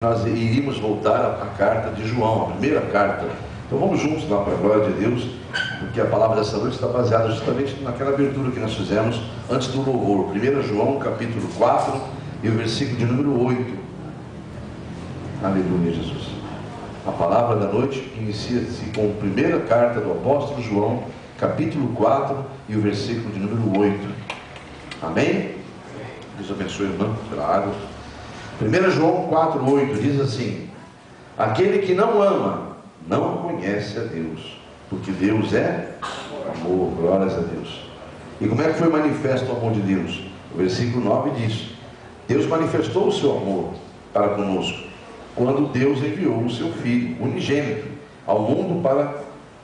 Nós iríamos voltar à carta de João, a primeira carta. Então vamos juntos lá para a glória de Deus, porque a palavra dessa noite está baseada justamente naquela abertura que nós fizemos antes do louvor. 1 João, capítulo 4 e o versículo de número 8. Aleluia, Jesus. A palavra da noite inicia-se com a primeira carta do apóstolo João, capítulo 4 e o versículo de número 8. Amém? Deus abençoe, irmão, pela água. 1 João 4,8 diz assim: aquele que não ama, não conhece a Deus, porque Deus é amor. Glórias a Deus. E como é que foi manifesto o amor de Deus? O versículo 9 diz: Deus manifestou o seu amor para conosco, quando Deus enviou o seu Filho unigênito ao mundo para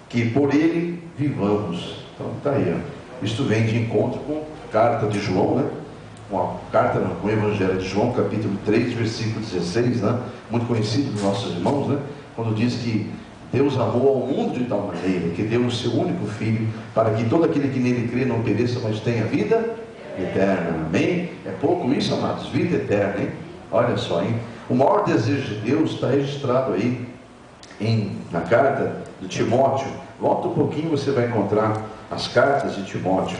que por ele vivamos. Então está aí, ó. Isto vem de encontro com a carta de João, né? Uma carta com o Evangelho de João, capítulo 3, versículo 16, né? Muito conhecido dos nossos irmãos, né? Quando diz que Deus amou ao mundo de tal maneira que deu o seu único Filho, para que todo aquele que nele crê não pereça, mas tenha vida eterna. Amém? É pouco isso, amados? Vida eterna, hein? Olha só, hein? O maior desejo de Deus está registrado aí na carta de Timóteo. Volta um pouquinho, você vai encontrar as cartas de Timóteo.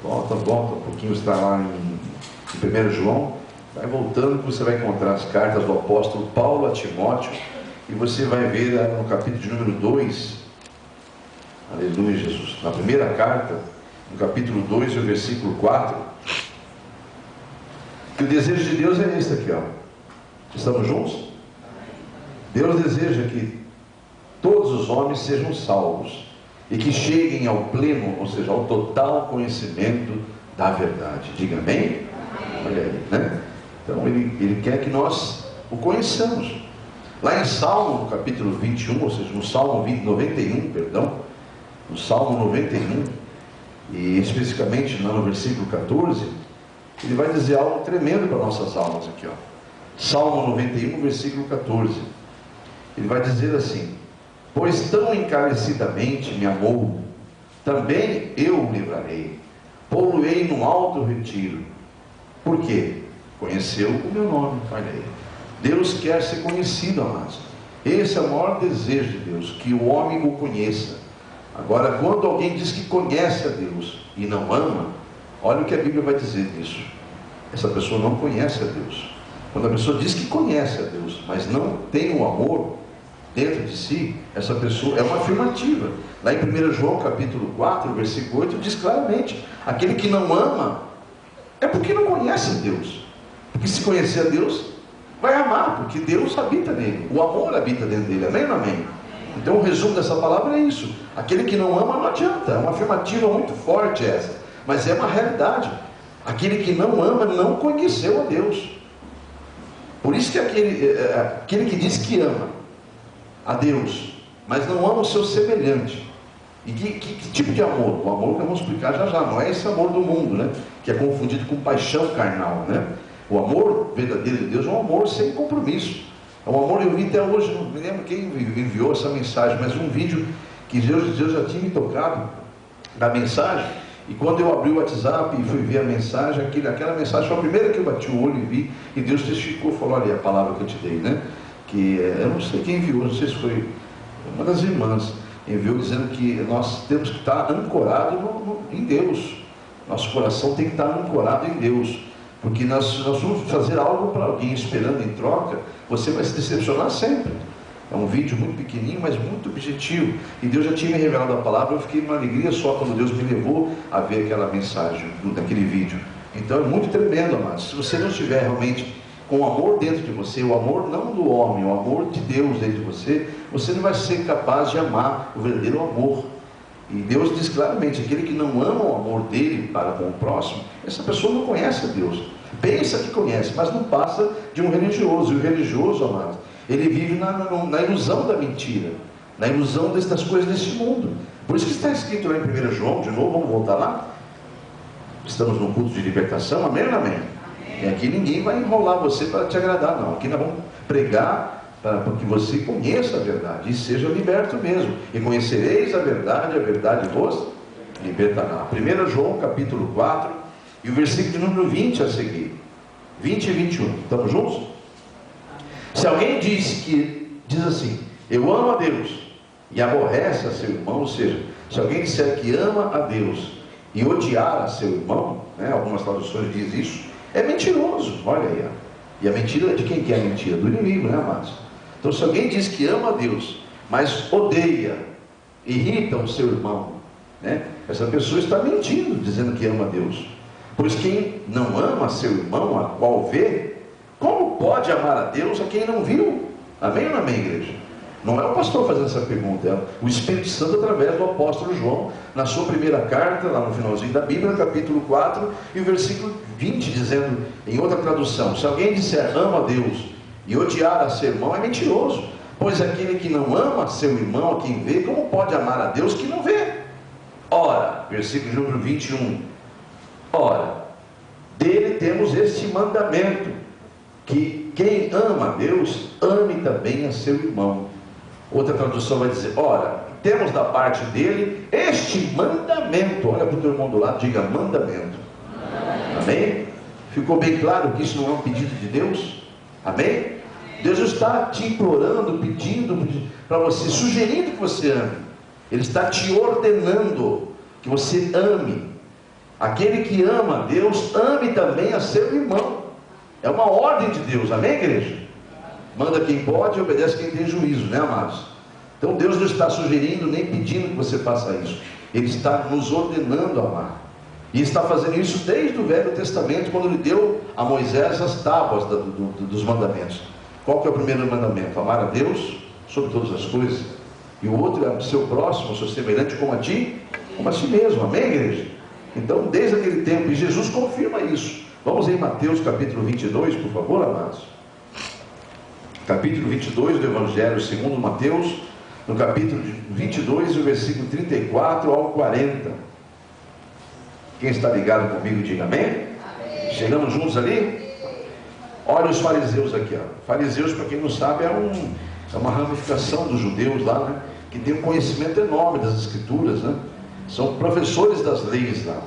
Volta um pouquinho, está lá em 1 João, vai voltando que você vai encontrar as cartas do apóstolo Paulo a Timóteo, e você vai ver no capítulo de número 2, aleluia, Jesus, na primeira carta, no capítulo 2 e o versículo 4, que o desejo de Deus é esse aqui, ó. Estamos juntos? Deus deseja que todos os homens sejam salvos e que cheguem ao pleno, ou seja, ao total conhecimento da verdade. Diga amém? Olha aí, né? Então ele quer que nós o conheçamos. Lá em Salmo, no capítulo 21, ou seja, no Salmo 91, perdão, no Salmo 91, e especificamente lá no versículo 14, ele vai dizer algo tremendo para nossas almas aqui, ó. Salmo 91, versículo 14. Ele vai dizer assim: pois tão encarecidamente me amou, também eu o livrarei, pô-lo-ei num alto retiro. Por quê? Conheceu o meu nome. Olha aí. Deus quer ser conhecido, amados. Esse é o maior desejo de Deus, que o homem o conheça. Agora, quando alguém diz que conhece a Deus e não ama, olha o que a Bíblia vai dizer disso. Essa pessoa não conhece a Deus. Quando a pessoa diz que conhece a Deus, mas não tem o amor dentro de si, essa pessoa é uma afirmativa. Lá em 1 João capítulo 4, versículo 8, diz claramente: aquele que não ama é porque não conhece a Deus. Porque se conhecer a Deus, vai amar, porque Deus habita nele, o amor habita dentro dele. Amém ou não amém? Então o resumo dessa palavra é isso: aquele que não ama não adianta. É uma afirmativa muito forte essa, mas é uma realidade. Aquele que não ama não conheceu a Deus. Por isso que aquele que diz que ama a Deus, mas não ama o seu semelhante. E que tipo de amor? O amor que nós vamos explicar já, não é esse amor do mundo, né? Que é confundido com paixão carnal, né? O amor verdadeiro de Deus é um amor sem compromisso. É um amor, eu vi até hoje, não me lembro quem enviou essa mensagem, mas um vídeo que Deus já tinha me tocado da mensagem, e quando eu abri o WhatsApp e fui ver a mensagem, aquela mensagem foi a primeira que eu bati o olho e vi, e Deus testificou, falou: olha a palavra que eu te dei, né? Que eu não sei quem enviou, não sei se foi uma das irmãs, enviou dizendo que nós temos que estar ancorado em Deus. Nosso coração tem que estar ancorado em Deus, porque nós vamos fazer algo para alguém esperando em troca, você vai se decepcionar sempre. É um vídeo muito pequenininho, mas muito objetivo, e Deus já tinha me revelado a palavra. Eu fiquei numa alegria só quando Deus me levou a ver aquela mensagem daquele vídeo. Então é muito tremendo, amados. Se você não estiver realmente com o amor dentro de você, o amor não do homem, o amor de Deus dentro de você, você não vai ser capaz de amar o verdadeiro amor. E Deus diz claramente: aquele que não ama o amor dele para com o próximo, essa pessoa não conhece a Deus. Pensa que conhece, mas não passa de um religioso. E o religioso, amado, ele vive na ilusão da mentira, na ilusão das coisas deste mundo. Por isso que está escrito lá em 1 João, de novo, vamos voltar lá. Estamos num culto de libertação, amém ou não amém? E aqui ninguém vai enrolar você para te agradar, não. Aqui nós vamos pregar para que você conheça a verdade e seja liberto mesmo. E conhecereis a verdade vos libertará. 1 João capítulo 4 e o versículo de número 20 a seguir. 20 e 21. Estamos juntos? Se alguém diz assim, eu amo a Deus, e aborrece a seu irmão, ou seja, se alguém disser que ama a Deus e odiar a seu irmão, né, algumas traduções dizem isso, é mentiroso. Olha aí, ó. E a mentira, de quem que é a mentira? Do inimigo, né, amados? Então, se alguém diz que ama a Deus, mas odeia, irrita o seu irmão, né, essa pessoa está mentindo, dizendo que ama a Deus. Pois quem não ama seu irmão, a qual vê, como pode amar a Deus a quem não viu? Amém ou não amém, igreja? Não é o pastor fazendo essa pergunta, é o Espírito Santo através do apóstolo João, na sua primeira carta, lá no finalzinho da Bíblia, capítulo 4, e o versículo 20, dizendo, em outra tradução, se alguém disser ama a Deus e odiar a seu irmão, é mentiroso, pois aquele que não ama seu irmão, a quem vê, como pode amar a Deus que não vê? Ora, versículo número 21, ora, dele temos este mandamento, que quem ama a Deus, ame também a seu irmão. Outra tradução vai dizer, ora, temos da parte dele este mandamento. Olha para o teu irmão do lado, diga mandamento. Amém? Ficou bem claro que isso não é um pedido de Deus? Amém? Deus está te implorando, pedindo para você, sugerindo que você ame. Ele está te ordenando que você ame. Aquele que ama a Deus, ame também a seu irmão. É uma ordem de Deus, amém, igreja? Manda quem pode e obedece quem tem juízo, né, amados? Então Deus não está sugerindo nem pedindo que você faça isso. Ele está nos ordenando a amar. E está fazendo isso desde o Velho Testamento, quando Ele deu a Moisés as tábuas dos mandamentos. Qual que é o primeiro mandamento? Amar a Deus sobre todas as coisas. E o outro é o seu próximo, o seu semelhante como a ti, como a si mesmo, amém, igreja? Então, desde aquele tempo, e Jesus confirma isso. Vamos em Mateus capítulo 22, por favor, amados. Capítulo 22 do Evangelho segundo Mateus, no capítulo 22, o versículo 34 ao 40. Quem está ligado comigo, diga amém? Amém. Chegamos juntos ali? Olha os fariseus aqui, ó. Fariseus, para quem não sabe, é uma ramificação dos judeus lá, né? Que tem um conhecimento enorme das escrituras, né? São professores das leis lá.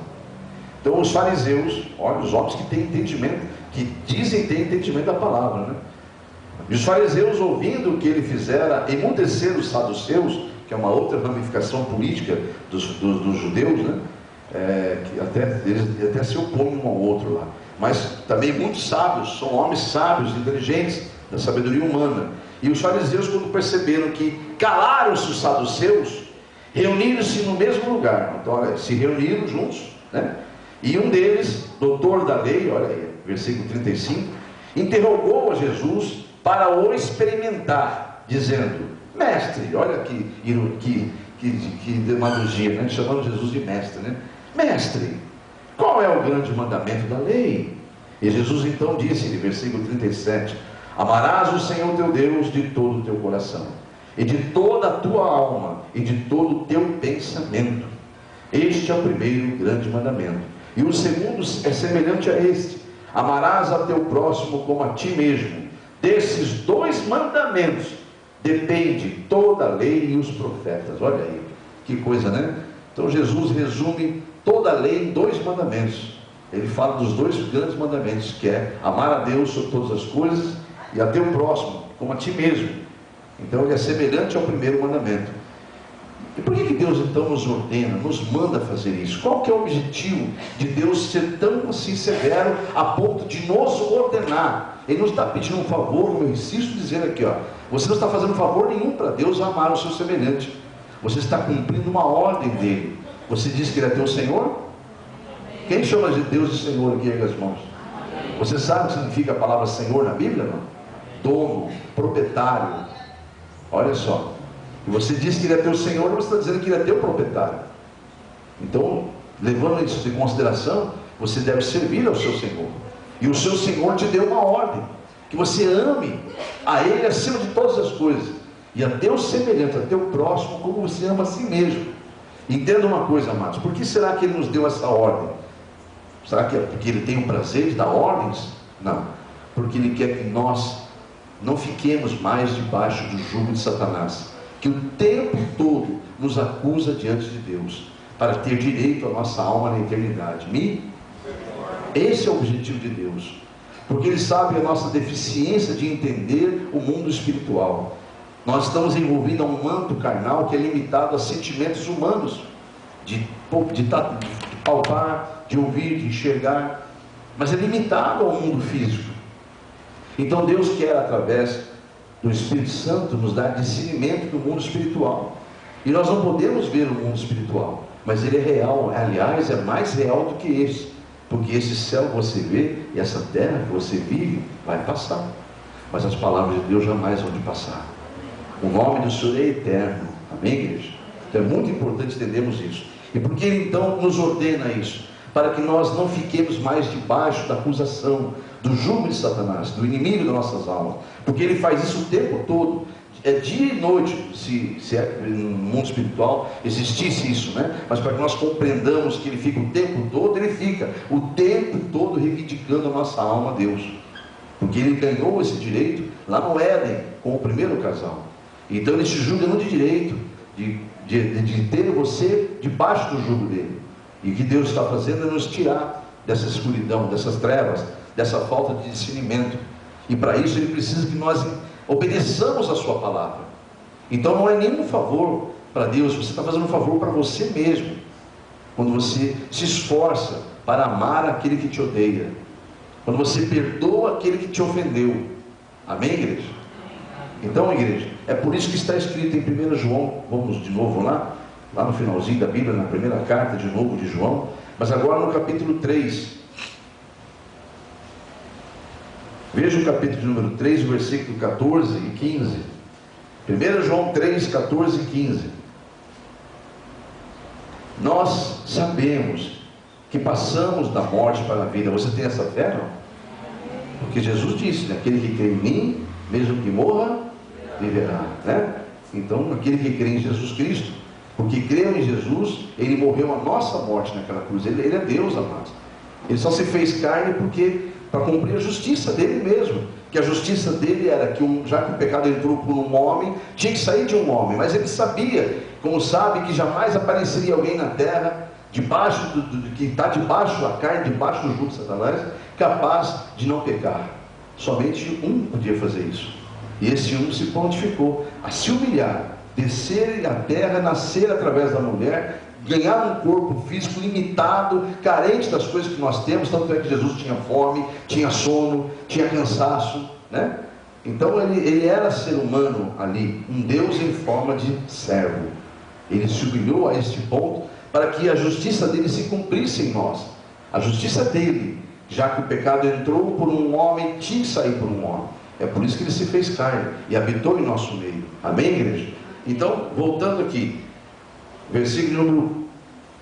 Então os fariseus, olha, os homens que têm entendimento, que dizem ter entendimento da palavra, né? E os fariseus, ouvindo o que ele fizera emudecer os saduceus, que é uma outra ramificação política dos judeus, né? Que eles até se opõem um ao outro lá, mas também muito sábios, são homens sábios, inteligentes, da sabedoria humana. E os fariseus, quando perceberam que calaram-se os saduceus, reuniram-se no mesmo lugar. Então, olha, se reuniram juntos, né? E um deles, doutor da lei, olha aí, versículo 35, interrogou a Jesus para o experimentar, dizendo, mestre, olha que demagogia, né? Chamando Jesus de mestre, né? Mestre, qual é o grande mandamento da lei? E Jesus então disse, no versículo 37, amarás o Senhor teu Deus de todo o teu coração, e de toda a tua alma, e de todo o teu pensamento. Este é o primeiro grande mandamento. E o segundo é semelhante a este, amarás a teu próximo como a ti mesmo. Desses dois mandamentos depende toda a lei e os profetas. Olha aí, que coisa, né? Então Jesus resume toda a lei em dois mandamentos. Ele fala dos dois grandes mandamentos, que é amar a Deus sobre todas as coisas e a teu próximo como a ti mesmo. Então ele é semelhante ao primeiro mandamento. E por que Deus então nos ordena, nos manda fazer isso? Qual que é o objetivo de Deus ser tão assim severo a ponto de nos ordenar? Ele não está pedindo um favor, como eu insisto dizendo aqui, ó, você não está fazendo favor nenhum para Deus amar o seu semelhante. Você está cumprindo uma ordem dele. Você diz que ele é teu Senhor? Quem chama de Deus de Senhor aqui, ergue as mãos? Você sabe o que significa a palavra Senhor na Bíblia, não? Dono, proprietário. Olha só. E você diz que ele é teu Senhor, você está dizendo que ele é teu proprietário. Então, levando isso em consideração, você deve servir ao seu Senhor. E o seu Senhor te deu uma ordem, que você ame a Ele acima de todas as coisas, e a teu semelhante, a teu próximo, como você ama a si mesmo. Entenda uma coisa, amados, por que será que Ele nos deu essa ordem? Será que é porque Ele tem o prazer de dar ordens? Não, porque Ele quer que nós não fiquemos mais debaixo do jugo de Satanás, que o tempo todo nos acusa diante de Deus, para ter direito à nossa alma na eternidade. Esse é o objetivo de Deus. porque Ele sabe a nossa deficiência de entender o mundo espiritual. Nós estamos envolvidos a um manto carnal que é limitado a sentimentos humanos, de palpar, de ouvir, de enxergar, mas é limitado ao mundo físico. Então Deus quer, através do Espírito Santo, nos dar discernimento do mundo espiritual. E nós não podemos ver o mundo espiritual, mas ele é real. Aliás, é mais real do que esse, porque esse céu que você vê e essa terra que você vive vai passar, mas as palavras de Deus jamais vão de passar. O nome do Senhor é eterno. Amém, igreja? Então é muito importante entendermos isso. E por que Ele então nos ordena isso? Para que nós não fiquemos mais debaixo da acusação, do jugo de Satanás, do inimigo das nossas almas, porque ele faz isso o tempo todo, é dia e noite. Se no mundo espiritual existisse isso, né? Mas para que nós compreendamos que ele fica o tempo todo, ele fica o tempo todo reivindicando a nossa alma a Deus, porque ele ganhou esse direito lá no Éden com o primeiro casal. Então ele te julga no direito de ter você debaixo do jugo dele. E o que Deus está fazendo é nos tirar dessa escuridão, dessas trevas, dessa falta de discernimento. E para isso Ele precisa que nós obedeçamos a sua palavra. Então não é nenhum favor para Deus, você está fazendo um favor para você mesmo, quando você se esforça para amar aquele que te odeia, quando você perdoa aquele que te ofendeu. Amém, igreja? Então, igreja, é por isso que está escrito em 1 João, vamos de novo lá no finalzinho da Bíblia, na primeira carta de novo de João, mas agora no capítulo 3. Veja o capítulo número 3, versículo 14 e 15. 1 João 3, 14 e 15. Nós sabemos que passamos da morte para a vida. Você tem essa fé, não? Porque Jesus disse, né? Aquele que crê em mim, mesmo que morra, viverá, né? Então, aquele que crê em Jesus Cristo, porque creu em Jesus, ele morreu a nossa morte naquela cruz. Ele é Deus, amados. Ele só se fez carne porque para cumprir a justiça dele mesmo, que a justiça dele era que já que o pecado entrou por um homem, tinha que sair de um homem, mas ele sabia, como sabe, que jamais apareceria alguém na terra, debaixo que está debaixo, a carne debaixo do jugo de Satanás, capaz de não pecar. Somente um podia fazer isso, e esse um se prontificou a se humilhar, descer à terra, nascer através da mulher, ganhar um corpo físico limitado, carente das coisas que nós temos. Tanto é que Jesus tinha fome, tinha sono, tinha cansaço, né? Então ele era ser humano ali, um Deus em forma de servo. Ele se humilhou a este ponto para que a justiça dele se cumprisse em nós. A justiça dele, já que o pecado entrou por um homem, tinha que sair por um homem. É por isso que ele se fez carne e habitou em nosso meio. Amém, igreja? Então, voltando aqui,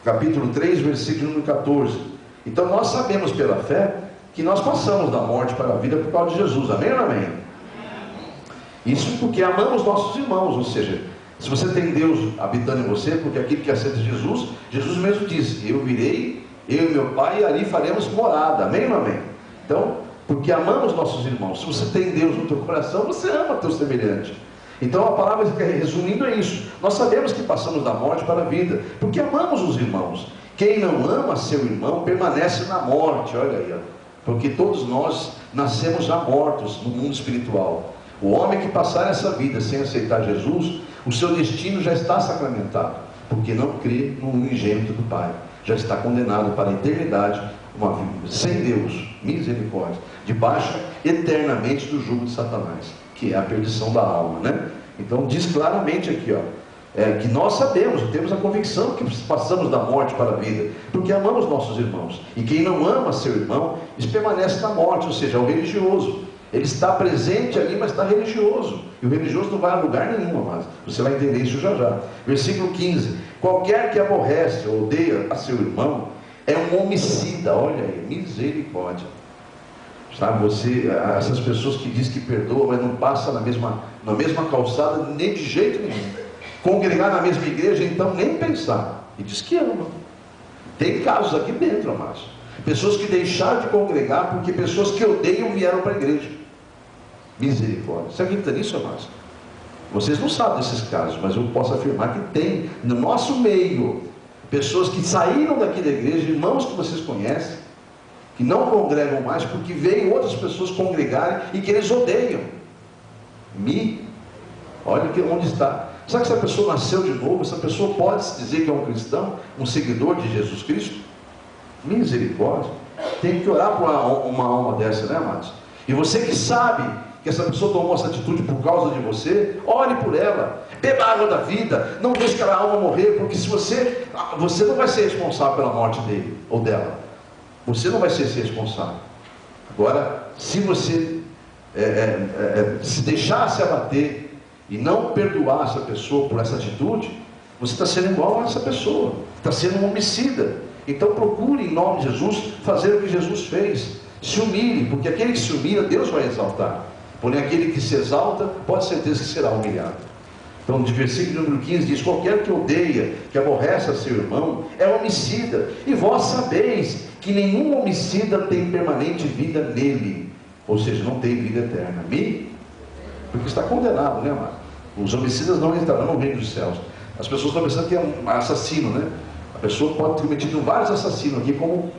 capítulo 3, versículo número 14. Então nós sabemos pela fé que nós passamos da morte para a vida por causa de Jesus. Amém ou não amém? Isso porque amamos nossos irmãos. Ou seja, se você tem Deus habitando em você, porque aquele que aceita Jesus, Jesus mesmo disse, eu virei, eu e meu Pai, e ali faremos morada. Amém ou não amém? Então, porque amamos nossos irmãos. Se você tem Deus no teu coração, você ama teu semelhante. Então a palavra, resumindo, é isso. Nós sabemos que passamos da morte para a vida, porque amamos os irmãos. Quem não ama seu irmão, permanece na morte. Olha aí, ó. Porque todos nós nascemos já mortos no mundo espiritual. O homem que passar essa vida sem aceitar Jesus, o seu destino já está sacramentado, porque não crê no unigênito do Pai. Já está condenado para a eternidade, uma vida sem Deus, misericórdia, debaixo eternamente do jugo de Satanás, que é a perdição da alma, né? Então diz claramente aqui, ó, que nós sabemos, temos a convicção que passamos da morte para a vida, porque amamos nossos irmãos. E quem não ama seu irmão, isso permanece na morte. Ou seja, é o religioso. Ele está presente ali, mas está religioso. E o religioso não vai a lugar nenhum, mas você vai entender isso já já. Versículo 15: qualquer que aborrece ou odeia a seu irmão é um homicida. Olha aí, misericórdia. Sabe, essas pessoas que dizem que perdoam, mas não passam na mesma calçada, nem de jeito nenhum. Congregar na mesma igreja, então nem pensar. E diz que ama. Tem casos aqui dentro, amados. Pessoas que deixaram de congregar porque pessoas que odeiam vieram para a igreja. Misericórdia. Você acredita nisso, amados? Vocês não sabem desses casos, mas eu posso afirmar que tem no nosso meio pessoas que saíram daqui da igreja, irmãos que vocês conhecem, que não congregam mais porque veem outras pessoas congregarem e que eles odeiam. Olha que onde está. Sabe que essa pessoa nasceu de novo? Essa pessoa pode se dizer que é um cristão, um seguidor de Jesus Cristo? Misericórdia. Tem que orar por uma alma dessa, né, amados? E você que sabe que essa pessoa tomou essa atitude por causa de você, ore por ela, beba a água da vida, não deixe aquela alma morrer, porque se você não vai ser responsável pela morte dele ou dela, você não vai ser esse responsável. Agora, se você se deixar se abater e não perdoar essa pessoa por essa atitude, você está sendo igual a essa pessoa, está sendo um homicida. Então procure em nome de Jesus fazer o que Jesus fez, se humilhe, porque aquele que se humilha, Deus vai exaltar, porém aquele que se exalta, pode ter certeza que será humilhado. Então, de versículo número 15 diz: qualquer que odeia, que aborrece a seu irmão, é homicida, e vós sabeis que nenhum homicida tem permanente vida nele, ou seja, não tem vida eterna. Porque está condenado, né, amado? Os homicidas não entrarão no reino dos céus. As pessoas estão pensando que é um assassino, né? A pessoa pode ter cometido vários assassinos aqui, como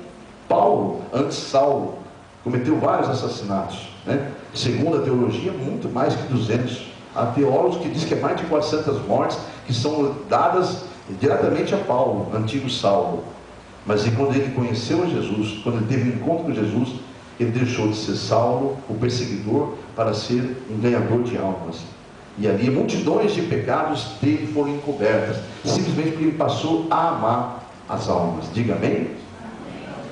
Paulo, antes Saulo, cometeu vários assassinatos, né? Segundo a teologia, muito mais que 200. Há teólogos que dizem que é mais de 400 mortes que são dadas diretamente a Paulo, antigo Saulo. Mas quando ele conheceu a Jesus, quando ele teve um encontro com Jesus, ele deixou de ser Saulo, o perseguidor, para ser um ganhador de almas. E ali multidões de pecados dele foram encobertas, simplesmente porque ele passou a amar as almas. Diga amém?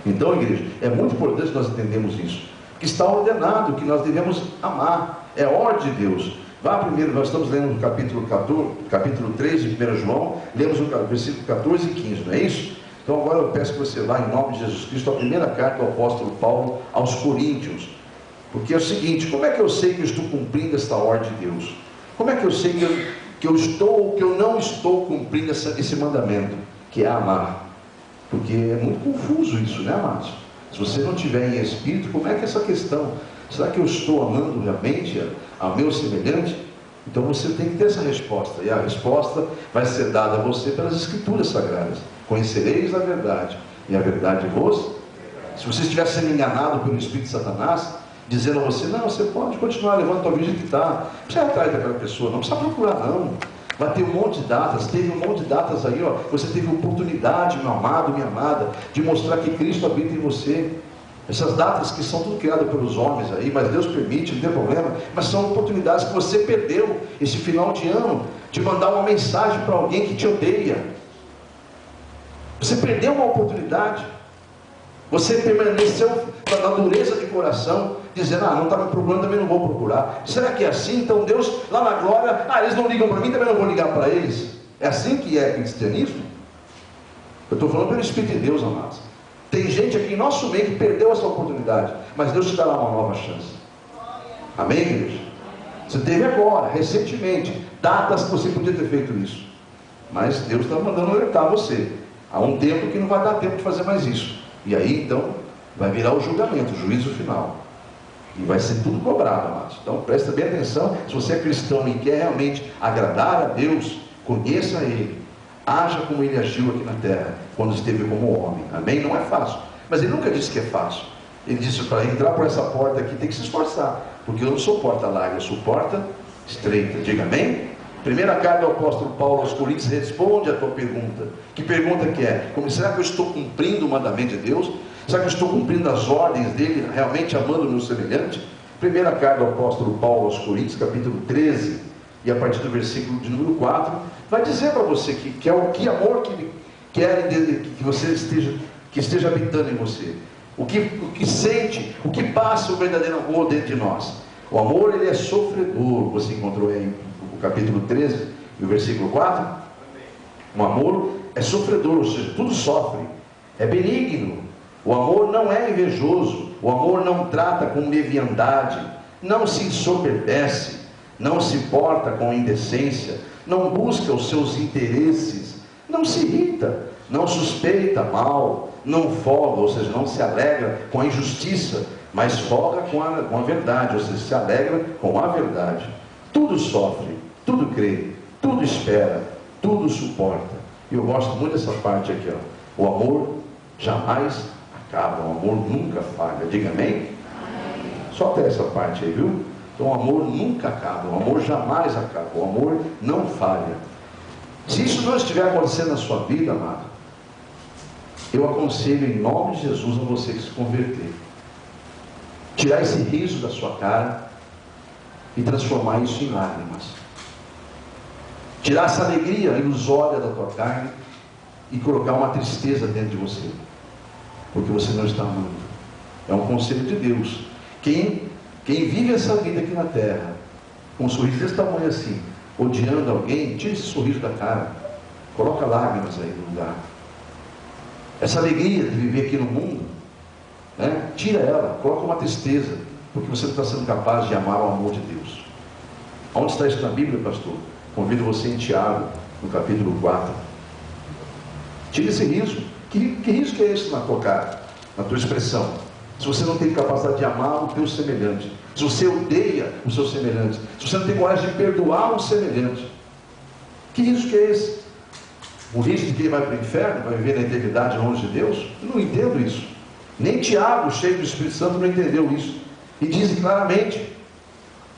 Então, igreja, é muito importante nós entendermos isso, que está ordenado, que nós devemos amar, é ordem de Deus. Vá primeiro, nós estamos lendo no capítulo 3 de 1 João, lemos o versículo 14 e 15, não é isso? Então agora eu peço que você vá, em nome de Jesus Cristo, a primeira carta do apóstolo Paulo aos Coríntios. Porque é o seguinte: como é que eu sei que eu estou cumprindo esta ordem de Deus? Como é que eu sei que eu estou ou que eu não estou cumprindo esse mandamento, que é amar? Porque é muito confuso isso, né, amados? Se você não tiver em espírito, como é que é essa questão? Será que eu estou amando realmente ao meu semelhante? Então você tem que ter essa resposta, e a resposta vai ser dada a você pelas Escrituras Sagradas. Conhecereis a verdade, e a verdade vos... Se você estiver sendo enganado pelo Espírito de Satanás, dizendo a você: não, você pode continuar levando a tua vida que está, não precisa ir atrás daquela pessoa, não precisa procurar não, vai ter um monte de datas, teve um monte de datas aí, ó, você teve oportunidade, meu amado, minha amada, de mostrar que Cristo habita em você. Essas datas que são tudo criadas pelos homens aí, mas Deus permite, não tem problema, mas são oportunidades que você perdeu esse final de ano, de mandar uma mensagem para alguém que te odeia. Você perdeu uma oportunidade, você permaneceu na dureza de coração, dizendo: não está me procurando, também não vou procurar. Será que é assim? Então Deus, lá na glória, eles não ligam para mim, também não vou ligar para eles. É assim que é cristianismo? Eu estou falando pelo Espírito de Deus, amados. Tem gente aqui em nosso meio que perdeu essa oportunidade, mas Deus te dará uma nova chance. Amém, igreja? Você teve agora, recentemente, datas que você podia ter feito isso, mas Deus está mandando alertar você. Há um tempo que não vai dar tempo de fazer mais isso. E aí então vai virar o julgamento, o juízo final, e vai ser tudo cobrado, amados. Então presta bem atenção. Se você é cristão e quer realmente agradar a Deus, conheça Ele, haja como Ele agiu aqui na terra, quando esteve como homem. Amém? Não é fácil, mas Ele nunca disse que é fácil. Ele disse: para entrar por essa porta aqui tem que se esforçar, porque eu não sou porta larga, eu sou porta estreita. Diga amém? Primeira carta do apóstolo Paulo aos Coríntios responde a tua pergunta. Que pergunta que é? Será que eu estou cumprindo o mandamento de Deus? Será que eu estou cumprindo as ordens dele, realmente amando o meu semelhante? Primeira carta do apóstolo Paulo aos Coríntios, capítulo 13, e a partir do versículo de número 4, vai dizer para você que é o que amor que ele quer que você esteja habitando em você. O que sente, o que passa o verdadeiro amor dentro de nós. O amor, ele é sofredor. Você encontrou aí capítulo 13 e o versículo 4, o amor é sofredor, ou seja, tudo sofre, é benigno, o amor não é invejoso, o amor não trata com leviandade, não se ensoberbece, não se porta com indecência, não busca os seus interesses, não se irrita, não suspeita mal, não folga, ou seja, não se alegra com a injustiça, mas folga com a verdade, ou seja, se alegra com a verdade. Tudo sofre, tudo crê, tudo espera, tudo suporta. E eu gosto muito dessa parte aqui, ó. O amor jamais acaba, o amor nunca falha. Diga amém? Só até essa parte aí, viu? Então o amor nunca acaba, o amor jamais acaba, o amor não falha. Se isso não estiver acontecendo na sua vida, amado, eu aconselho em nome de Jesus a você que se converter. Tirar esse riso da sua cara e transformar isso em lágrimas. Tirar essa alegria ilusória da tua carne e colocar uma tristeza dentro de você, porque você não está amando. É um conselho de Deus. Quem vive essa vida aqui na terra com um sorriso desse tamanho assim, odiando alguém, tira esse sorriso da cara, coloca lágrimas aí no lugar. Essa alegria de viver aqui no mundo, né? Tira ela, coloca uma tristeza, porque você não está sendo capaz de amar o amor de Deus. Onde está isso na Bíblia, pastor? Convido você em Tiago, no capítulo 4. Tira esse riso. Que riso que é esse na tua cara, na tua expressão? Se você não tem capacidade de amar o teu semelhante, se você odeia o seu semelhante, se você não tem coragem de perdoar o semelhante, que riso que é esse? O risco de que ele vai para o inferno, vai viver na eternidade longe de Deus? Eu não entendo isso. Nem Tiago, cheio do Espírito Santo, não entendeu isso. E diz claramente,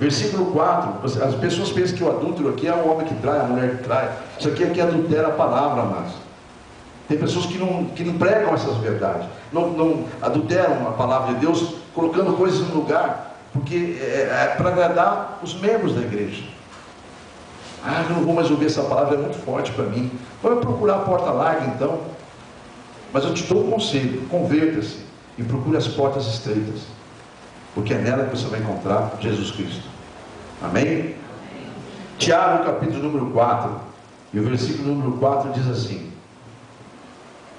versículo 4, as pessoas pensam que o adúltero aqui é o homem que trai, a mulher que trai. Isso aqui é que adultera a palavra, mas tem pessoas que não pregam essas verdades, não adulteram a palavra de Deus, colocando coisas no lugar, porque é para agradar os membros da igreja. Ah, eu não vou mais ouvir essa palavra, é muito forte para mim. Vai procurar a porta larga então. Mas eu te dou um conselho: converta-se e procure as portas estreitas, porque é nela que você vai encontrar Jesus Cristo. Amém? Tiago, capítulo número 4, e o versículo número 4 diz assim: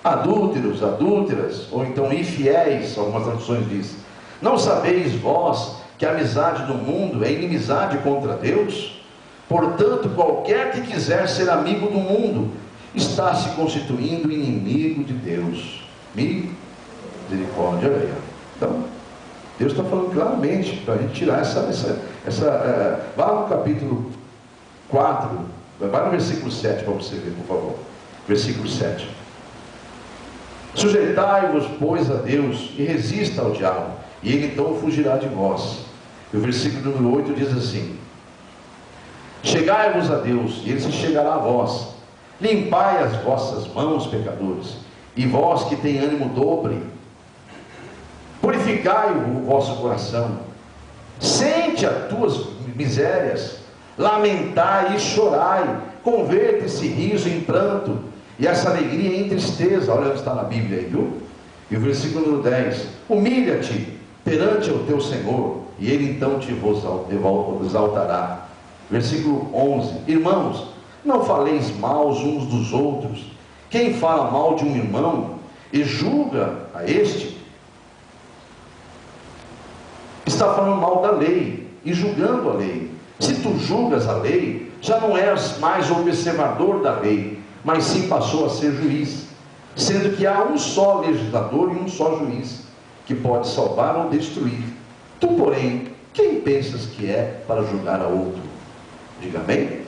adúlteros, adúlteras, ou então infiéis, algumas traduções dizem, não sabeis vós que a amizade do mundo é inimizade contra Deus? Portanto, qualquer que quiser ser amigo do mundo está se constituindo inimigo de Deus. Misericórdia, olha aí. Então, Deus está falando claramente para a gente tirar vá no capítulo 4, vai no versículo 7 para você ver, por favor. Versículo 7. Sujeitai-vos, pois, a Deus e resista ao diabo, e ele então fugirá de vós. E o versículo número 8 diz assim: chegai-vos a Deus, e ele se chegará a vós. Limpai as vossas mãos, pecadores, e vós que tem ânimo dobre, purificai o vosso coração. Sente as tuas misérias, lamentai e chorai, converta esse riso em pranto, e essa alegria em tristeza. Olha onde está na Bíblia aí, viu? E o versículo número 10: humilha-te perante o teu Senhor, e ele então te exaltará. Versículo 11: irmãos, não faleis mal uns dos outros. Quem fala mal de um irmão e julga a este, está falando mal da lei e julgando a lei. Se tu julgas a lei, já não és mais observador da lei, mas sim passou a ser juiz, sendo que há um só legislador e um só juiz, que pode salvar ou destruir. Tu, porém, quem pensas que é para julgar a outro? Diga amém?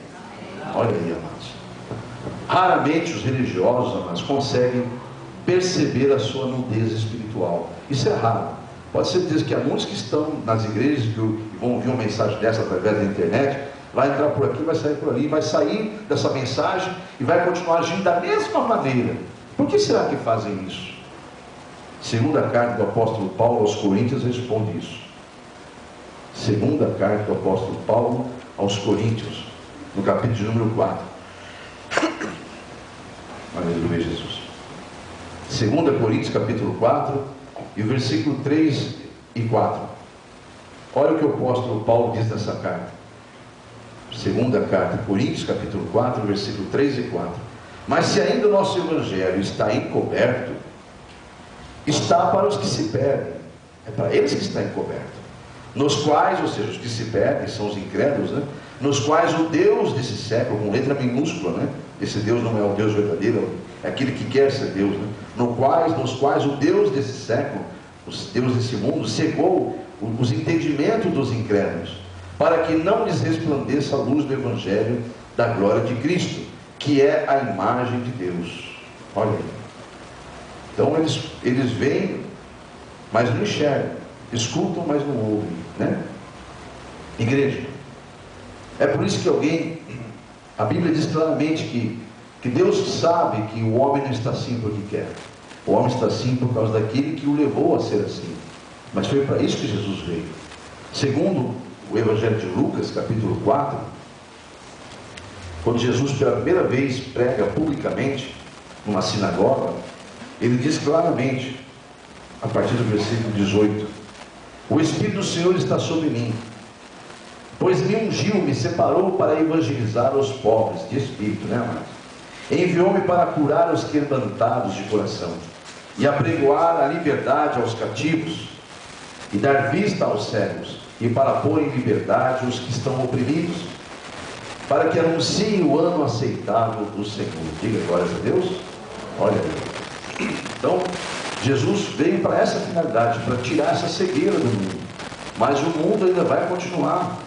Olha aí, amados. Raramente os religiosos, amados, conseguem perceber a sua nudez espiritual. Isso é raro. Pode ser dizer que há muitos que estão nas igrejas que vão ouvir uma mensagem dessa através da internet, vai entrar por aqui, vai sair por ali, vai sair dessa mensagem e vai continuar agindo da mesma maneira. Por que será que fazem isso? Segunda carta do apóstolo Paulo aos Coríntios responde isso. Segunda carta do apóstolo Paulo aos Coríntios, no capítulo número 4. Aleluia, Jesus. 2 Coríntios, capítulo 4, e o versículo 3 e 4. Olha o que o apóstolo Paulo diz nessa carta. Segunda carta, Coríntios, capítulo 4, versículo 3 e 4. Mas se ainda o nosso evangelho está encoberto, está para os que se perdem. É para eles que está encoberto. Nos quais, ou seja, os que se perdem são os incrédulos, né? Nos quais o Deus desse século, com letra minúscula, né? Esse Deus não é o Deus verdadeiro, é aquele que quer ser Deus, né? Nos quais o Deus desse século, os Deus desse mundo, cegou os entendimentos dos incrédulos, para que não lhes resplandeça a luz do Evangelho da glória de Cristo, que é a imagem de Deus. Olha aí. Então eles veem mas não enxergam, escutam, mas não ouvem, né? Igreja, é por isso que a Bíblia diz claramente que Deus sabe que o homem não está assim porque quer. O homem está assim por causa daquele que o levou a ser assim. Mas foi para isso que Jesus veio. Segundo o Evangelho de Lucas, capítulo 4, quando Jesus pela primeira vez prega publicamente numa sinagoga, ele diz claramente, a partir do versículo 18: o Espírito do Senhor está sobre mim, pois me ungiu, me separou para evangelizar os pobres de espírito, né, amados? Enviou-me para curar os quebrantados de coração, e apregoar a liberdade aos cativos, e dar vista aos cegos, e para pôr em liberdade os que estão oprimidos, para que anuncie o ano aceitável do Senhor. Diga glórias a Deus. Olha aí. Então, Jesus veio para essa finalidade, para tirar essa cegueira do mundo. Mas o mundo ainda vai continuar.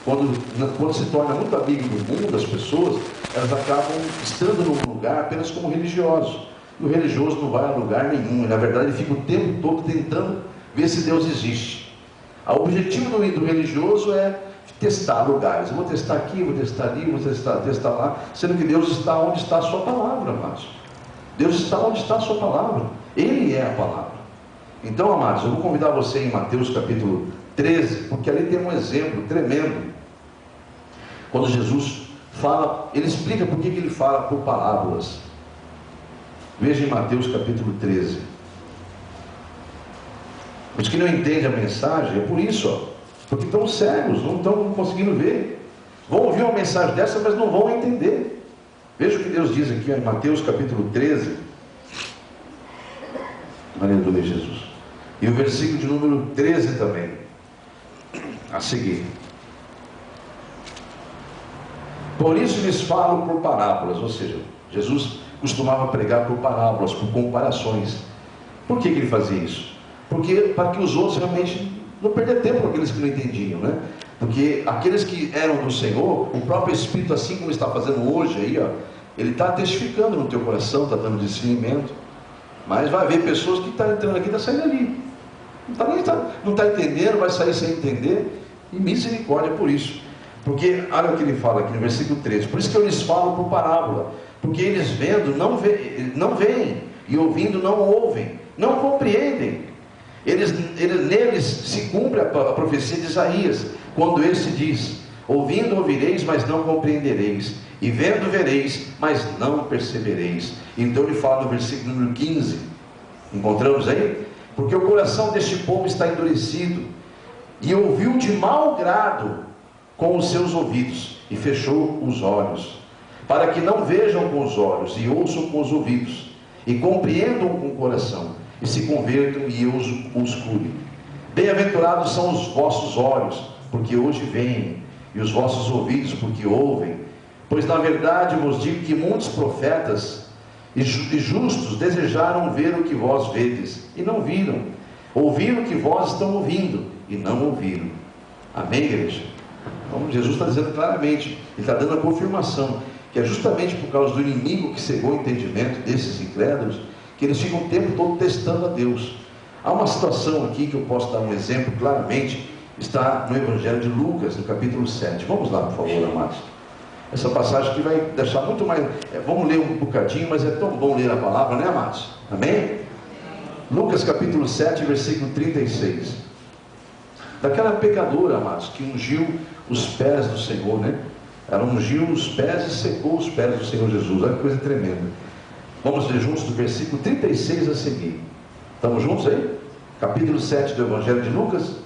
Quando se torna muito amigo do mundo, as pessoas, elas acabam estando num lugar apenas como religiosos. E o religioso não vai a lugar nenhum. E, na verdade, ele fica o tempo todo tentando ver se Deus existe. O objetivo do religioso é testar lugares. Eu vou testar aqui, vou testar ali, vou testar lá. Sendo que Deus está onde está a sua palavra, amados. Deus está onde está a sua palavra. Ele é a palavra. Então, amados, eu vou convidar você em Mateus capítulo 13, porque ali tem um exemplo tremendo. Quando Jesus fala, ele explica por que ele fala por parábolas. Veja em Mateus capítulo 13. Os que não entendem a mensagem, é por isso, porque estão cegos, não estão conseguindo ver. Vão ouvir uma mensagem dessa, mas não vão entender. Veja o que Deus diz aqui em Mateus capítulo 13. Aleluia, Jesus. E o versículo de número 13 também, a seguir: por isso lhes falo por parábolas. Ou seja, Jesus costumava pregar por parábolas, por comparações. Por que ele fazia isso? Porque para que os outros realmente não perder tempo com aqueles que não entendiam, né? Porque aqueles que eram do Senhor, o próprio Espírito, assim como está fazendo hoje aí, ó, ele está testificando no teu coração, está dando discernimento. Mas vai haver pessoas que estão entrando aqui e estão saindo ali. Não está entendendo, vai sair sem entender. E misericórdia por isso. Porque, olha o que ele fala aqui no versículo 13: por isso que eu lhes falo por parábola, porque eles vendo não veem, e ouvindo não ouvem, não compreendem. Neles se cumpre a profecia de Isaías, quando esse diz: ouvindo ouvireis, mas não compreendereis, e vendo vereis, mas não percebereis. Então ele fala no versículo número 15, encontramos aí? Porque o coração deste povo está endurecido, e ouviu de mau grado com os seus ouvidos, e fechou os olhos, para que não vejam com os olhos, e ouçam com os ouvidos, e compreendam com o coração, e se convertam, e eu os cure. Bem-aventurados são os vossos olhos, porque hoje veem, e os vossos ouvidos, porque ouvem. Pois na verdade vos digo que muitos profetas e justos desejaram ver o que vós vedes, e não viram, ouviram o que vós estão ouvindo, e não ouviram. Amém, igreja? Então Jesus está dizendo claramente, ele está dando a confirmação, que é justamente por causa do inimigo que cegou o entendimento desses incrédulos, que eles ficam o tempo todo testando a Deus. Há uma situação aqui que eu posso dar um exemplo claramente, está no Evangelho de Lucas, no capítulo 7. Vamos lá, por favor, amados. Essa passagem que vai deixar muito mais... vamos ler um bocadinho, mas é tão bom ler a palavra, né, amados? Amém? Lucas capítulo 7, versículo 36. Daquela pecadora, amados, que ungiu os pés do Senhor, né? Ela ungiu os pés e secou os pés do Senhor Jesus. Olha que coisa tremenda. Vamos ler juntos do versículo 36 a seguir. Estamos juntos aí? Capítulo 7 do Evangelho de Lucas.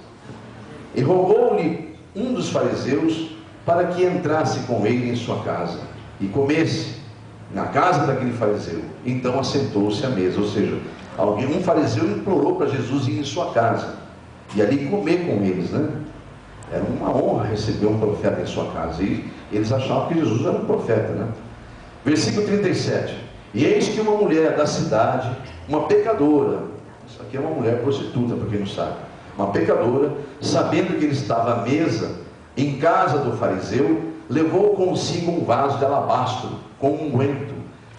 E rogou-lhe um dos fariseus para que entrasse com ele em sua casa e comesse na casa daquele fariseu. Então assentou-se à mesa. Ou seja, um fariseu implorou para Jesus ir em sua casa e ali comer com eles, né? Era uma honra receber um profeta em sua casa, e eles achavam que Jesus era um profeta, né? Versículo 37. E eis que uma mulher da cidade, uma pecadora, isso aqui é uma mulher prostituta, para quem não sabe, uma pecadora, sabendo que ele estava à mesa em casa do fariseu, levou consigo um vaso de alabastro com unguento.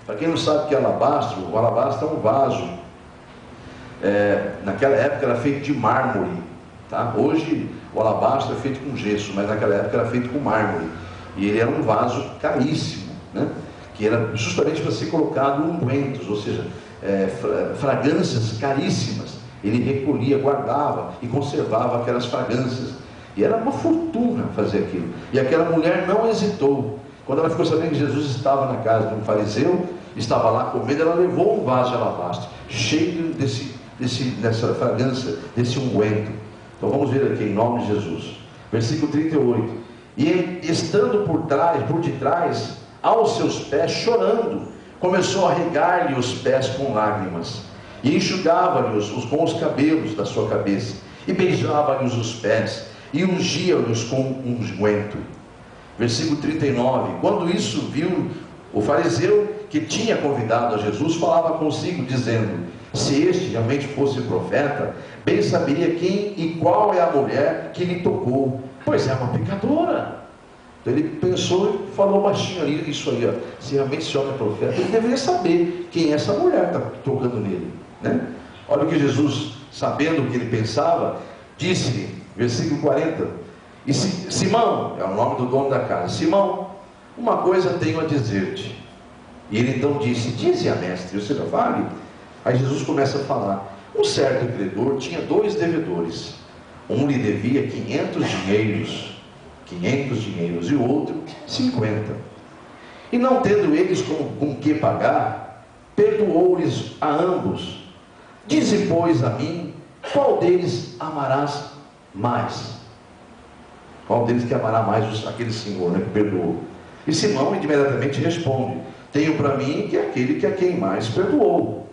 Para quem não sabe o que é alabastro, o alabastro é um vaso naquela época era feito de mármore, tá? Hoje o alabastro é feito com gesso, mas naquela época era feito com mármore. E ele era um vaso caríssimo, né? Que era justamente para ser colocado ungüentos, ou seja, fragrâncias caríssimas. Ele recolhia, guardava e conservava aquelas fragrâncias. E era uma fortuna fazer aquilo. E aquela mulher não hesitou. Quando ela ficou sabendo que Jesus estava na casa de um fariseu, estava lá comendo, ela levou um vaso de alabastro, cheio dessa fragrância, desse unguento. Então vamos ver aqui, em nome de Jesus. Versículo 38. E estando por detrás, aos seus pés, chorando, começou a regar-lhe os pés com lágrimas, e enxugava-lhes com os cabelos da sua cabeça, e beijava-lhes os pés, e ungia-lhes com unguento. Versículo 39. Quando isso viu, o fariseu que tinha convidado a Jesus falava consigo, dizendo: se este realmente fosse profeta, bem saberia quem e qual é a mulher que lhe tocou, pois é uma pecadora. Então ele pensou e falou baixinho ali, isso aí, ó, se realmente esse homem é profeta, ele deveria saber quem é essa mulher que está tocando nele, né? Olha o que Jesus, sabendo o que ele pensava, disse-lhe, versículo 40, e Simão, é o nome do dono da casa: Simão, uma coisa tenho a dizer-te. E ele então disse: dize a mestre, ou seja, fale. Aí Jesus começa a falar: um certo credor tinha 2 devedores, um lhe devia 500 dinheiros, e o outro 50. E não tendo eles com que pagar, perdoou-lhes a ambos. Dize, pois, a mim, qual deles amarás mais? Qual deles que amará mais aquele senhor, né, que perdoou? E Simão imediatamente responde: tenho para mim que é aquele que a quem mais perdoou.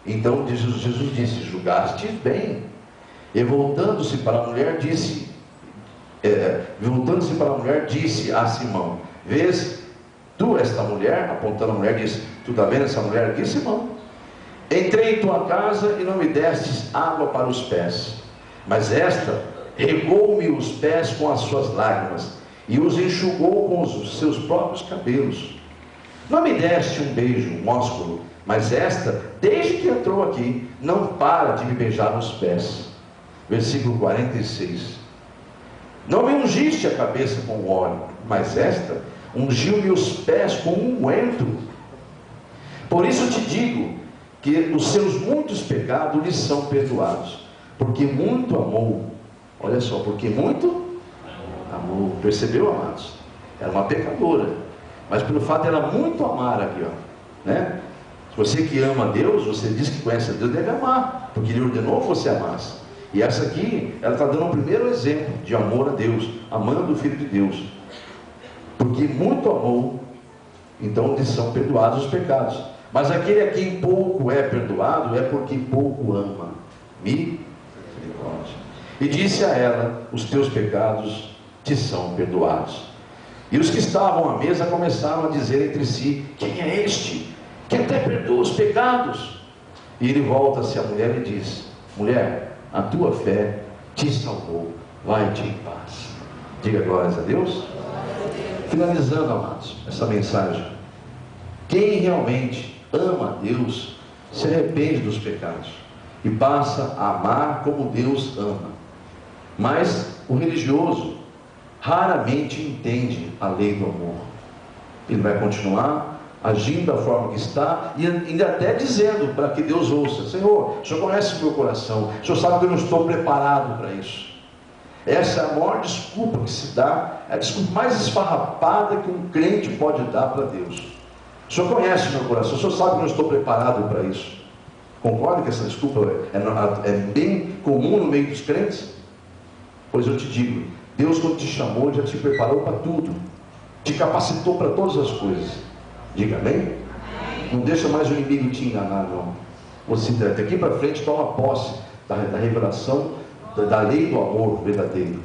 Então Jesus disse: julgaste bem. E voltando-se para a mulher, disse a Simão: vês tu esta mulher? Apontando a mulher, disse: tu está vendo essa mulher aqui, Simão? Entrei em tua casa e não me destes água para os pés, mas esta regou-me os pés com as suas lágrimas e os enxugou com os seus próprios cabelos. Não me deste um beijo, um ósculo, mas esta, desde que entrou aqui, não para de me beijar os pés. Versículo 46. Não me ungiste a cabeça com óleo, mas esta ungiu-me os pés com unguento. Por isso te digo que os seus muitos pecados lhe são perdoados, porque muito amou. Olha só, porque muito amou. Percebeu, amados? Era uma pecadora, mas pelo fato de ela muito amar aqui, ó, né? Você que ama a Deus, você diz que conhece a Deus, deve amar, porque Ele ordenou que você amasse. E essa aqui, ela está dando o primeiro exemplo de amor a Deus, amando o Filho de Deus. Porque muito amou, então lhe são perdoados os pecados. Mas aquele a quem pouco é perdoado, é porque pouco ama. Misericórdia. E disse a ela: os teus pecados te são perdoados. E os que estavam à mesa começaram a dizer entre si: quem é este que até perdoa os pecados? E ele volta-se à mulher e diz: mulher, a tua fé te salvou, vai-te em paz. Diga glórias a Deus. Finalizando, amados, essa mensagem: quem realmente ama a Deus se arrepende dos pecados e passa a amar como Deus ama. Mas o religioso raramente entende a lei do amor. Ele vai continuar agindo da forma que está, e ainda até dizendo para que Deus ouça: Senhor, o Senhor conhece o meu coração, o Senhor sabe que eu não estou preparado para isso. Essa é a maior desculpa que se dá, é a desculpa mais esfarrapada que um crente pode dar para Deus. O Senhor conhece o meu coração, o Senhor sabe que eu não estou preparado para isso. Concorda que essa desculpa é bem comum no meio dos crentes? Pois eu te digo, Deus, quando te chamou, já te preparou para tudo, te capacitou para todas as coisas. Diga amém? Não deixa mais o inimigo te enganar, não. Você daqui para frente toma posse da revelação da lei do amor verdadeiro,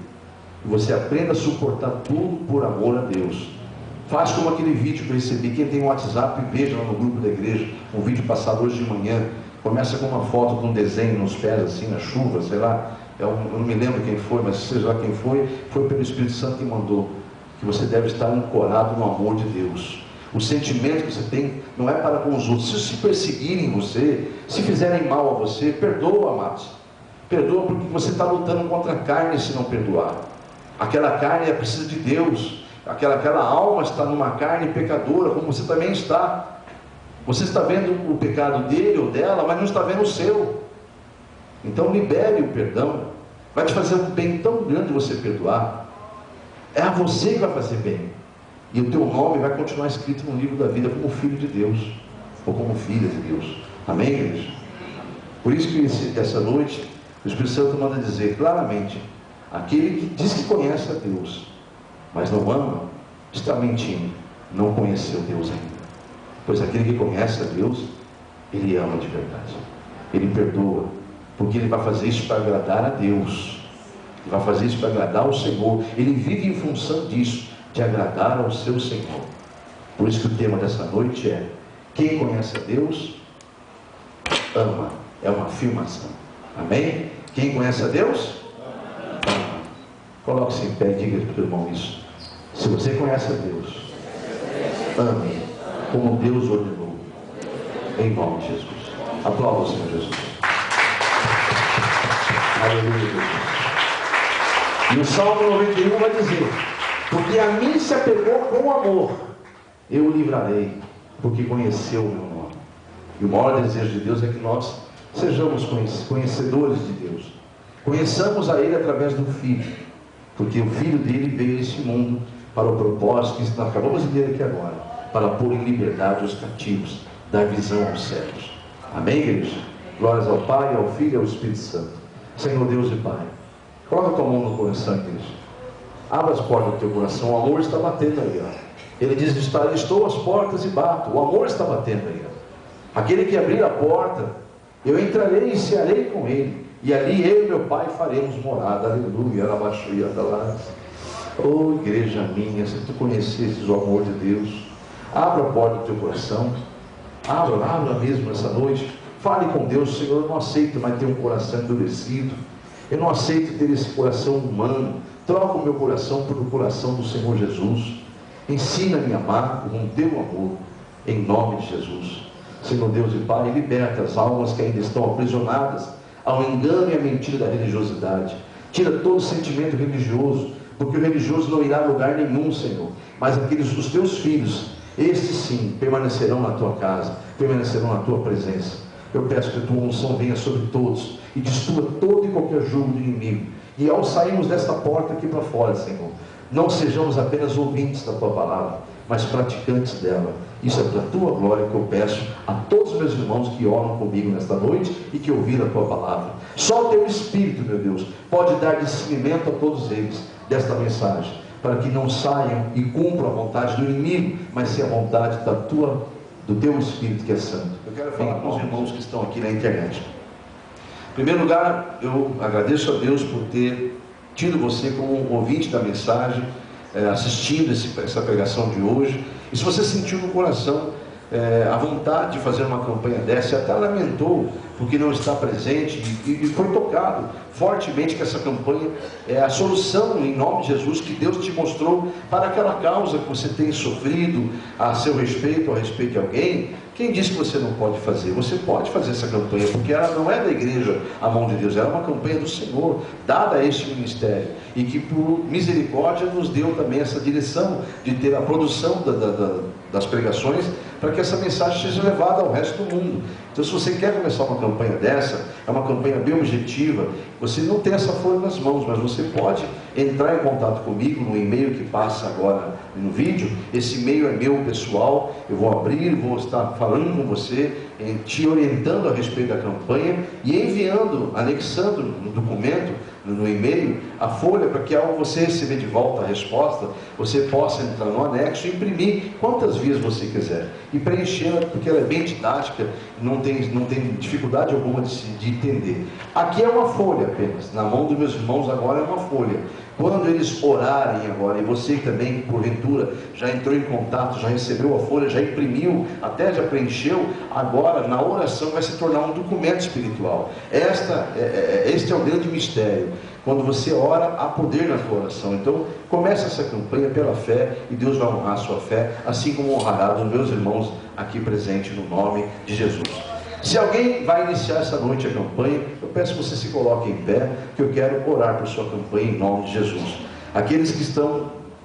e você aprenda a suportar tudo por amor a Deus. Faz como aquele vídeo que eu recebi. Quem tem um WhatsApp, veja lá no grupo da igreja, um vídeo passado hoje de manhã. Começa com uma foto de um desenho nos pés, assim, na chuva, sei lá. Eu não me lembro quem foi, mas seja lá quem foi pelo Espírito Santo que mandou. Que você deve estar ancorado no amor de Deus. o sentimento que você tem, não é para com os outros. Se perseguirem você, se fizerem mal a você, perdoa, amados. Perdoa, porque você está lutando contra a carne se não perdoar. Aquela carne precisa de Deus. Aquela alma está numa carne pecadora, como você também está. Você está vendo o pecado dele ou dela, mas não está vendo o seu. Então libere o perdão. Vai te fazer um bem tão grande você perdoar. É a você que vai fazer bem. E o teu nome vai continuar escrito no livro da vida como filho de Deus, ou como filha de Deus. Amém, igreja? Por isso que essa noite o Espírito Santo manda dizer claramente: aquele que diz que conhece a Deus, mas não ama, está mentindo, não conheceu Deus ainda. Pois aquele que conhece a Deus, ele ama de verdade, ele perdoa, porque ele vai fazer isso para agradar a Deus, ele vai fazer isso para agradar ao Senhor. Ele vive em função disso, de agradar ao seu Senhor. Por isso que o tema dessa noite é: quem conhece a Deus, ama. É uma afirmação. Amém? Quem conhece a Deus, ama. Coloque-se em pé e diga para o irmão isso. Se você conhece a Deus, ame como Deus ordenou, em nome de Jesus. Aplauda o Senhor Jesus. Aleluia, Jesus. E o Salmo 91 vai dizer: porque a mim se apegou com amor, eu o livrarei, porque conheceu o meu nome. E o maior desejo de Deus é que nós sejamos conhecedores de Deus. Conheçamos a Ele através do Filho, porque o Filho dele veio a esse mundo para o propósito que nós acabamos de ler aqui agora, para pôr em liberdade os cativos, dar visão aos cegos. Amém, igreja? Glórias ao Pai, ao Filho e ao Espírito Santo. Senhor Deus e Pai, coloca a tua mão no coração, igreja. Abra as portas do teu coração. O amor está batendo aí, ó. Ele diz: estou às portas e bato. O amor está batendo aí, ó. Aquele que abrir a porta, eu entrarei e cearei com ele, e ali eu e meu Pai faremos morada. Aleluia. Oh, igreja minha, se tu conhecesses o amor de Deus, abra a porta do teu coração. Abra mesmo essa noite. Fale com Deus: Senhor, eu não aceito mais ter um coração endurecido, eu não aceito ter esse coração humano. Troca o meu coração pelo coração do Senhor Jesus. Ensina-me a amar com o teu amor, em nome de Jesus. Senhor Deus e Pai, liberta as almas que ainda estão aprisionadas ao engano e à mentira da religiosidade. Tira todo sentimento religioso, porque o religioso não irá a lugar nenhum, Senhor. Mas os teus filhos, estes sim, permanecerão na tua casa, permanecerão na tua presença. Eu peço que a tua unção venha sobre todos e destrua todo e qualquer jugo do inimigo. E ao sairmos desta porta aqui para fora, Senhor, não sejamos apenas ouvintes da tua palavra, mas praticantes dela. Isso é para a tua glória que eu peço a todos os meus irmãos que oram comigo nesta noite e que ouviram a tua palavra. Só o teu Espírito, meu Deus, pode dar discernimento a todos eles desta mensagem, para que não saiam e cumpram a vontade do inimigo, mas sim a vontade do teu Espírito, que é santo. Eu quero falar com os irmãos que estão aqui na internet. Em primeiro lugar, eu agradeço a Deus por ter tido você como um ouvinte da mensagem, assistindo essa pregação de hoje. E se você sentiu no coração a vontade de fazer uma campanha dessa, e até lamentou porque não está presente, e foi tocado fortemente que essa campanha é a solução, em nome de Jesus, que Deus te mostrou para aquela causa que você tem sofrido a seu respeito, ou a respeito de alguém. Quem disse que você não pode fazer? Você pode fazer essa campanha, porque ela não é da igreja, a mão de Deus, ela é uma campanha do Senhor, dada a este ministério, e que por misericórdia nos deu também essa direção de ter a produção das pregações, para que essa mensagem seja levada ao resto do mundo. Então, se você quer começar uma campanha dessa, é uma campanha bem objetiva, você não tem essa folha nas mãos, mas você pode entrar em contato comigo no e-mail que passa agora no vídeo. Esse e-mail é meu pessoal, eu vou abrir, vou estar falando com você, te orientando a respeito da campanha e enviando, anexando no documento, no e-mail, a folha, para que ao você receber de volta a resposta, você possa entrar no anexo e imprimir quantas vias você quiser e preenchê-la, porque ela é bem didática, não tem dificuldade alguma de entender. Aqui é uma folha apenas, na mão dos meus irmãos agora é uma folha. Quando eles orarem agora, e você também, porventura, já entrou em contato, já recebeu a folha, já imprimiu, até já preencheu, agora na oração vai se tornar um documento espiritual. Este é o grande mistério, Quando você ora, há poder na tua oração. Então, começa essa campanha pela fé e Deus vai honrar a sua fé, assim como honrará os meus irmãos aqui presentes no nome de Jesus. Se alguém vai iniciar essa noite a campanha, eu peço que você se coloque em pé, que eu quero orar por sua campanha em nome de Jesus. Aqueles que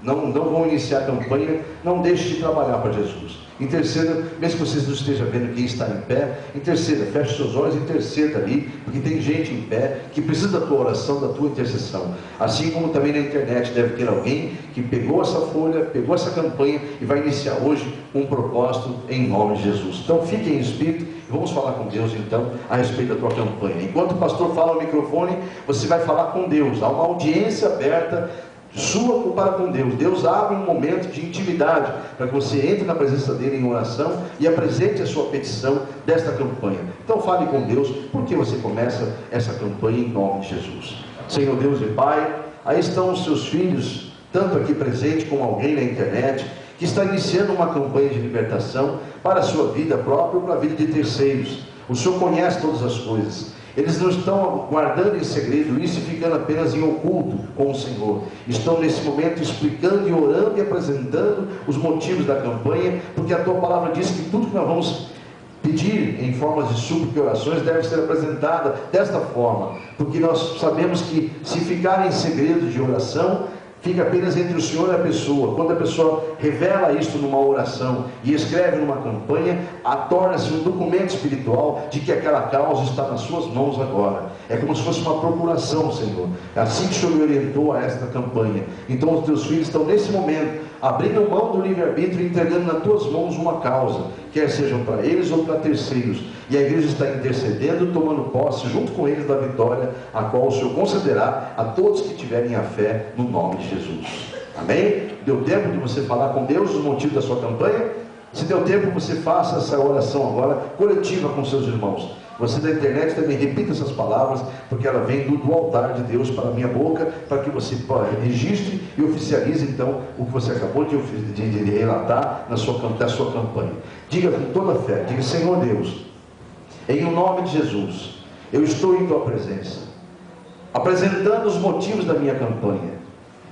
não vão iniciar a campanha, não deixe de trabalhar para Jesus. Interceda, mesmo que vocês não estejam vendo quem está em pé, interceda, feche seus olhos e interceda ali, porque tem gente em pé que precisa da tua oração, da tua intercessão. Assim como também na internet deve ter alguém que pegou essa folha, pegou essa campanha e vai iniciar hoje um propósito em nome de Jesus. Então fique em espírito e vamos falar com Deus então a respeito da tua campanha. Enquanto o pastor fala no microfone, você vai falar com Deus. Há uma audiência aberta sua para com Deus. Deus abre um momento de intimidade para que você entre na presença dele em oração e apresente a sua petição desta campanha. Então fale com Deus, porque você começa essa campanha em nome de Jesus. Senhor Deus e Pai, aí estão os seus filhos, tanto aqui presente como alguém na internet, que está iniciando uma campanha de libertação para a sua vida própria ou para a vida de terceiros. O Senhor conhece todas as coisas. Eles não estão guardando em segredo isso e ficando apenas em oculto com o Senhor. Estão nesse momento explicando e orando e apresentando os motivos da campanha, porque a tua palavra diz que tudo que nós vamos pedir em formas de súplica e orações deve ser apresentada desta forma, porque nós sabemos que se ficar em segredo de oração, fica apenas entre o Senhor e a pessoa. Quando a pessoa revela isto numa oração e escreve numa campanha, torna-se um documento espiritual de que aquela causa está nas suas mãos agora. É como se fosse uma procuração, Senhor. É assim que o Senhor me orientou a esta campanha. Então os teus filhos estão nesse momento abrindo mão do livre-arbítrio e entregando nas tuas mãos uma causa, quer sejam para eles ou para terceiros. E a igreja está intercedendo, tomando posse junto com eles da vitória, a qual o Senhor concederá a todos que tiverem a fé no nome de Jesus. Amém? Deu tempo de você falar com Deus os motivos da sua campanha? Se deu tempo, você faça essa oração agora, coletiva com seus irmãos. Você da internet também repita essas palavras, porque ela vem do altar de Deus para a minha boca, para que você registre e oficialize então o que você acabou de relatar da sua campanha. Diga com toda a fé, diga: Senhor Deus, em o nome de Jesus, eu estou em tua presença, apresentando os motivos da minha campanha,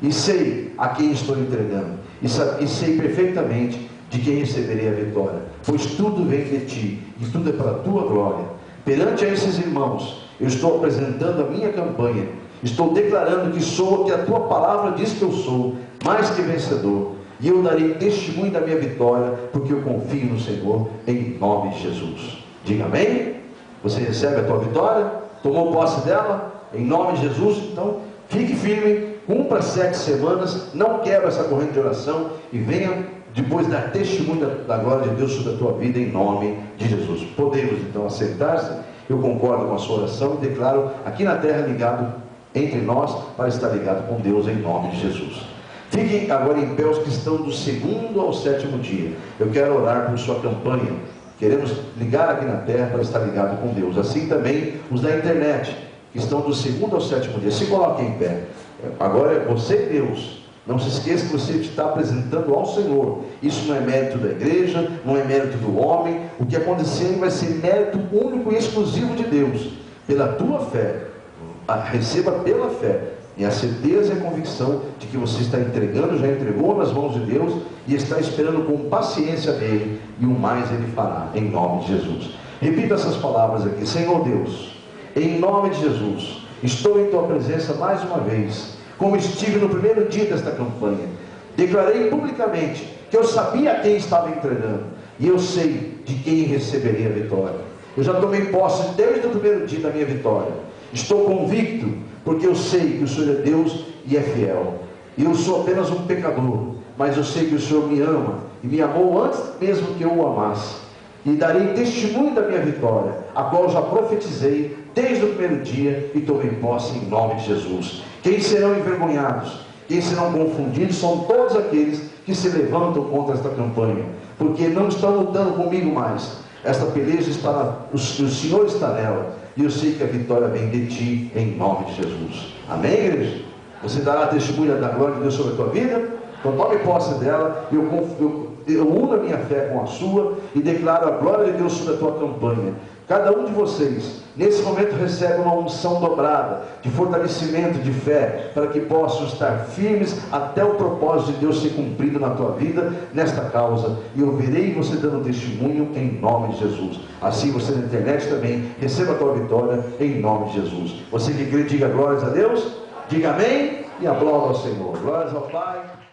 e sei a quem estou entregando, e sei perfeitamente de quem receberei a vitória, pois tudo vem de ti, e tudo é para a tua glória. Perante a esses irmãos, eu estou apresentando a minha campanha, estou declarando que sou o que a tua palavra diz que eu sou, mais que vencedor, e eu darei testemunho da minha vitória, porque eu confio no Senhor, em nome de Jesus. Diga amém? Você recebe a tua vitória? Tomou posse dela? Em nome de Jesus? Então, fique firme, cumpra 7 semanas, não quebra essa corrente de oração e venha depois dar testemunho da glória de Deus sobre a tua vida em nome de Jesus. Podemos então aceitar-se? Eu concordo com a sua oração e declaro aqui na terra ligado entre nós para estar ligado com Deus em nome de Jesus. Fiquem agora em pé os que estão do 2º ao 7º dia. Eu quero orar por sua campanha. Queremos ligar aqui na terra para estar ligado com Deus. Assim também os da internet, que estão do 2º ao 7º dia. Se coloquem em pé. Agora é você e Deus. Não se esqueça que você está apresentando ao Senhor. Isso não é mérito da igreja, não é mérito do homem. O que acontecer vai ser mérito único e exclusivo de Deus. Pela tua fé, receba pela fé, e a certeza e a convicção de que você está entregando, já entregou nas mãos de Deus, e está esperando com paciência dele, e o mais ele fará, em nome de Jesus. Repita essas palavras aqui: Senhor Deus, em nome de Jesus, estou em tua presença mais uma vez, como estive no primeiro dia desta campanha. Declarei publicamente que eu sabia a quem estava entregando, e eu sei de quem receberia a vitória. Eu já tomei posse desde o primeiro dia da minha vitória. Estou convicto, porque eu sei que o Senhor é Deus e é fiel. E eu sou apenas um pecador, mas eu sei que o Senhor me ama, e me amou antes mesmo que eu o amasse. E darei testemunho da minha vitória, a qual já profetizei desde o primeiro dia, e tomei posse em nome de Jesus. Quem serão envergonhados, quem serão confundidos, são todos aqueles que se levantam contra esta campanha, porque não estão lutando comigo mais. Esta peleja está o Senhor está nela, e eu sei que a vitória vem de ti, em nome de Jesus. Amém, igreja? Você dará testemunho da glória de Deus sobre a tua vida? Então tome posse dela. Eu uno a minha fé com a sua e declaro a glória de Deus sobre a tua campanha. Cada um de vocês, nesse momento, recebe uma unção dobrada, de fortalecimento, de fé, para que possam estar firmes até o propósito de Deus ser cumprido na tua vida, nesta causa. E eu verei você dando testemunho em nome de Jesus. Assim você na internet também, receba a tua vitória em nome de Jesus. Você que crê, diga glórias a Deus, diga amém e aplauda ao Senhor. Glórias ao Pai.